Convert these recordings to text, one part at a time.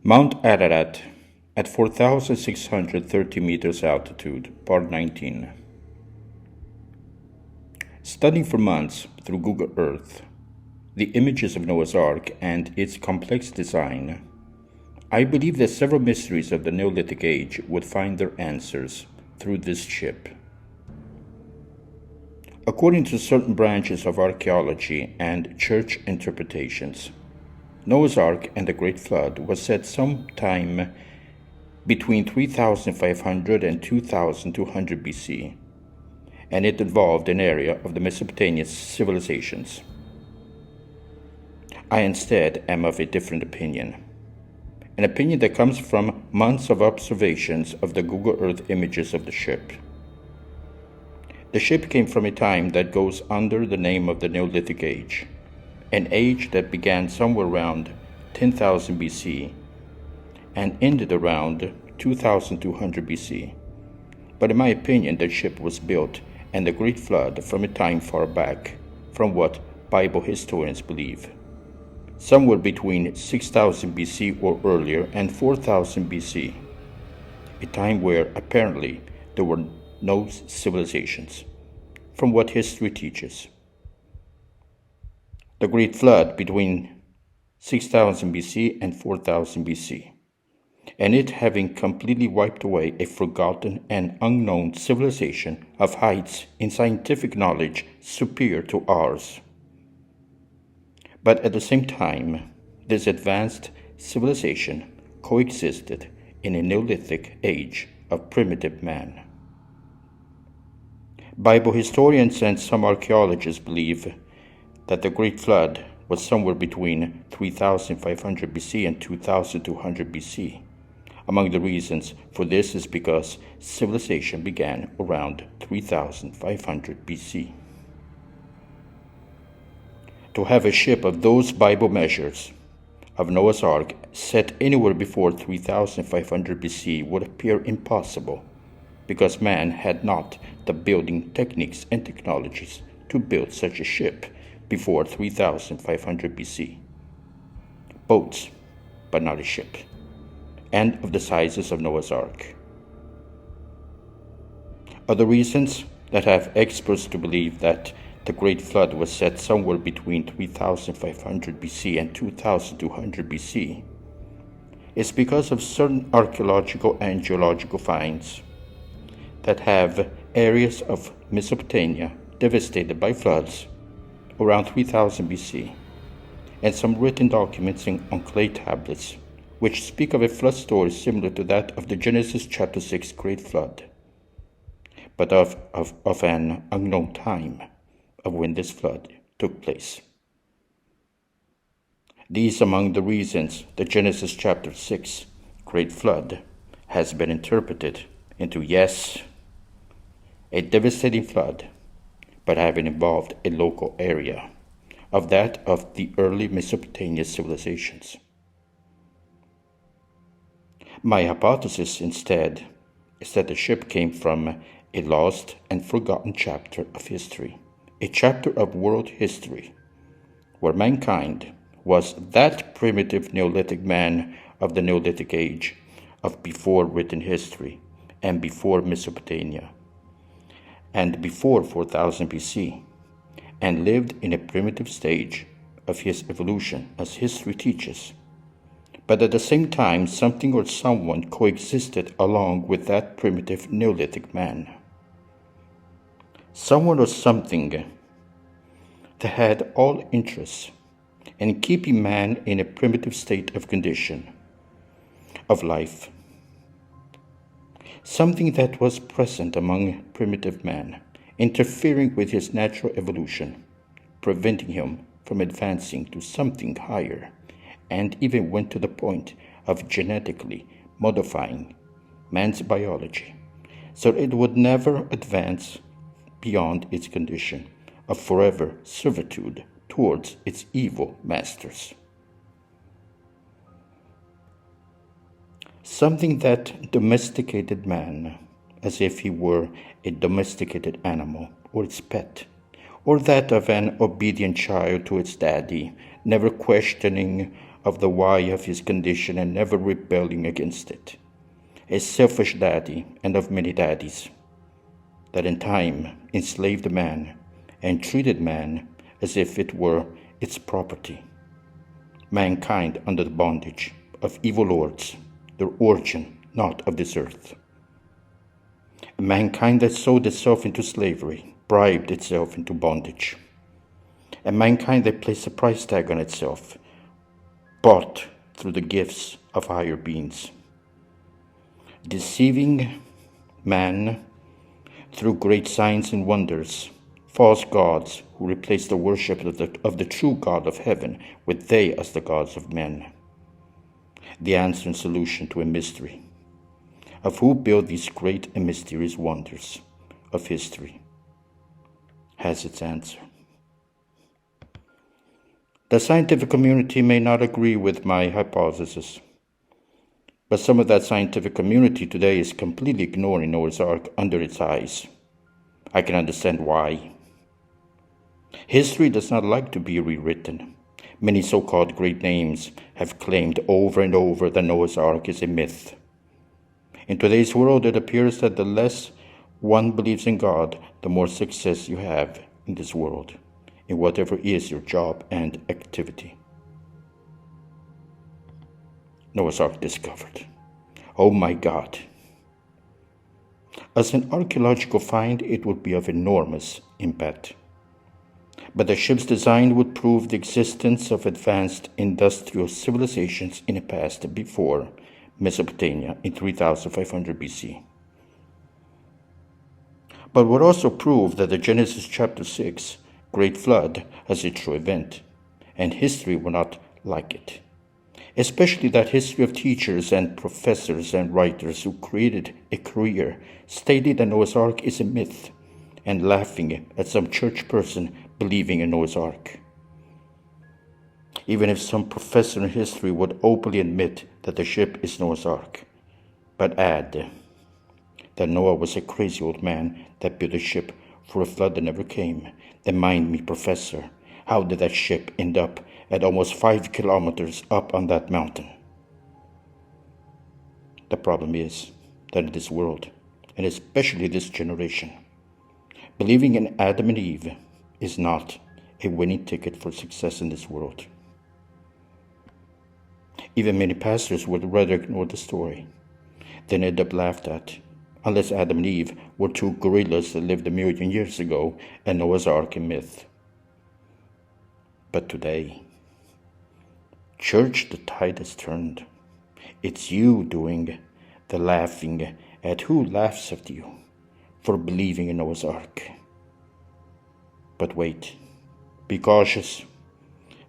Mount Ararat at 4,630 meters altitude, Part 19. Studying for months through Google Earth the images of Noah's Ark and its complex design, I believe that several mysteries of the Neolithic age would find their answers through this ship. According to certain branches of archaeology and church interpretations, Noah's Ark and the Great Flood was set sometime between 3,500 and 2,200 BC, and it involved an area of the Mesopotamian civilizations. I instead am of a different opinion, an opinion that comes from months of observations of the Google Earth images of the ship. The ship came from a time that goes under the name of the Neolithic Age, an age that began somewhere around 10,000 BC and ended around 2,200 BC. But in my opinion, the ship was built and the Great Flood from a time far back from what Bible historians believe, somewhere between 6,000 BC or earlier and 4,000 BC, a time where apparently there were no civilizations, from what history teaches. The Great Flood between 6,000 BC and 4,000 BC, and it having completely wiped away a forgotten and unknown civilization of heights in scientific knowledge superior to ours. But at the same time, this advanced civilization coexisted in a Neolithic age of primitive man. Bible historians and some archaeologists believe that the Great Flood was somewhere between 3,500 BC and 2,200 BC. Among the reasons for this is because civilization began around 3,500 BC. To have a ship of those Bible measures of Noah's Ark set anywhere before 3,500 BC would appear impossible, because man had not the building techniques and technologies to build such a ship before 3,500 BC. Boats, but not a ship, and of the sizes of Noah's Ark. Other reasons that have experts to believe that the Great Flood was set somewhere between 3,500 BC and 2,200 BC is because of certain archaeological and geological finds that have areas of Mesopotamia devastated by floods around 3000 BC, and some written documents on clay tablets which speak of a flood story similar to that of the Genesis chapter 6 Great Flood, but of an unknown time of when this flood took place. These among the reasons the Genesis chapter 6 Great Flood has been interpreted into, yes, a devastating flood, but having involved a local area of that of the early Mesopotamian civilizations. My hypothesis instead is that the ship came from a lost and forgotten chapter of history, a chapter of world history, where mankind was that primitive Neolithic man of the Neolithic age of before written history and before Mesopotamia, and before 4,000 BC, and lived in a primitive stage of his evolution as history teaches. But at the same time, something or someone coexisted along with that primitive Neolithic man. Someone or something that had all interests in keeping man in a primitive state of condition of life. Something that was present among primitive man, interfering with his natural evolution, preventing him from advancing to something higher, and even went to the point of genetically modifying man's biology so it would never advance beyond its condition of forever servitude towards its evil masters. Something that domesticated man as if he were a domesticated animal or its pet, or that of an obedient child to its daddy, never questioning of the why of his condition and never rebelling against it. A selfish daddy, and of many daddies, that in time enslaved man and treated man as if it were its property. Mankind under the bondage of evil lords, their origin not of this earth. A mankind that sold itself into slavery, bribed itself into bondage. A mankind that placed a price tag on itself, bought through the gifts of higher beings. Deceiving man through great signs and wonders, false gods who replaced the worship of the true God of heaven with they as the gods of men. The answer and solution to a mystery of who built these great and mysterious wonders of history has its answer. The scientific community may not agree with my hypothesis, but some of that scientific community today is completely ignoring Noah's Ark under its eyes. I can understand why. History does not like to be rewritten. Many so-called great names have claimed over and over that Noah's Ark is a myth. In today's world, it appears that the less one believes in God, the more success you have in this world, in whatever is your job and activity. Noah's Ark discovered. Oh my God. As an archaeological find, it would be of enormous impact. But the ship's design would prove the existence of advanced industrial civilizations in the past before Mesopotamia in 3500 BC. But would also prove that the Genesis chapter 6 Great Flood as a true event, and history will not like it. Especially that history of teachers and professors and writers who created a career stated that Noah's Ark is a myth and laughing at some church person believing in Noah's Ark. Even if some professor in history would openly admit that the ship is Noah's Ark, but add that Noah was a crazy old man that built a ship for a flood that never came, then mind me, professor, how did that ship end up at almost 5 kilometers up on that mountain? The problem is that in this world, and especially this generation, believing in Adam and Eve is not a winning ticket for success in this world. Even many pastors would rather ignore the story than end up laughed at, unless Adam and Eve were two gorillas that lived 1,000,000 years ago and Noah's Ark a myth. But today, church, the tide has turned. It's you doing the laughing at who laughs at you for believing in Noah's Ark. But wait, be cautious,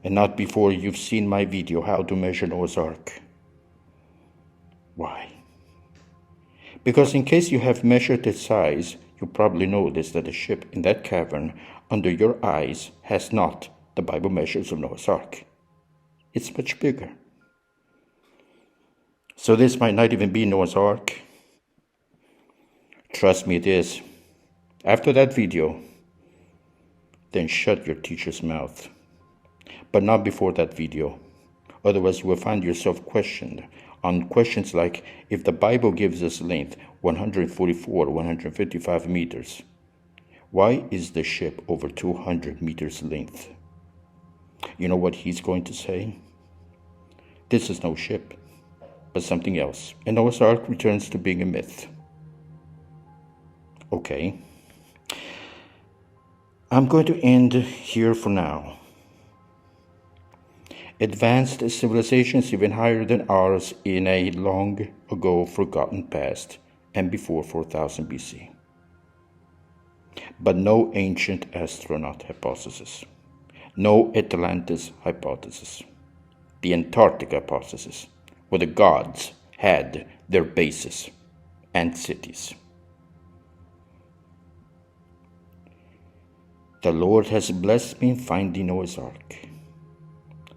and not before you've seen my video how to measure Noah's Ark. Why? Because in case you have measured its size, you probably noticed that the ship in that cavern under your eyes has not the Bible measures of Noah's Ark. It's much bigger. So this might not even be Noah's Ark. Trust me, it is. After that video, then shut your teacher's mouth. But not before that video. Otherwise, you will find yourself questioned on questions like, if the Bible gives us length 144 or 155 meters, why is the ship over 200 meters length? You know what he's going to say? This is no ship, but something else. And Noah's Ark returns to being a myth. Okay. I'm going to end here for now. Advanced civilizations even higher than ours in a long ago forgotten past and before 4000 BC. But no ancient astronaut hypothesis. No Atlantis hypothesis. The Antarctica hypothesis, where the gods had their bases and cities. The Lord has blessed me in finding Noah's Ark.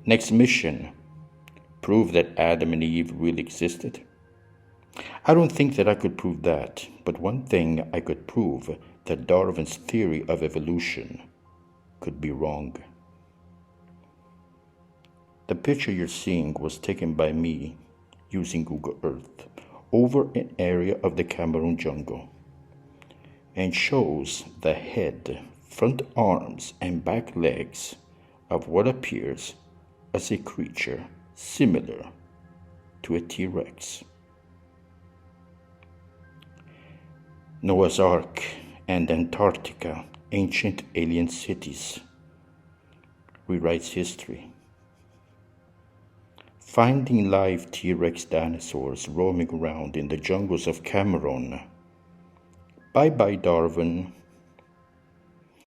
Next mission, prove that Adam and Eve really existed. I don't think that I could prove that, but one thing I could prove, that Darwin's theory of evolution could be wrong. The picture you're seeing was taken by me using Google Earth over an area of the Cameroon jungle and shows the head, front arms, and back legs of what appears as a creature similar to a T-Rex. Noah's Ark and Antarctica, ancient alien cities, rewrites history. Finding live T-Rex dinosaurs roaming around in the jungles of Cameroon. Bye-bye, Darwin.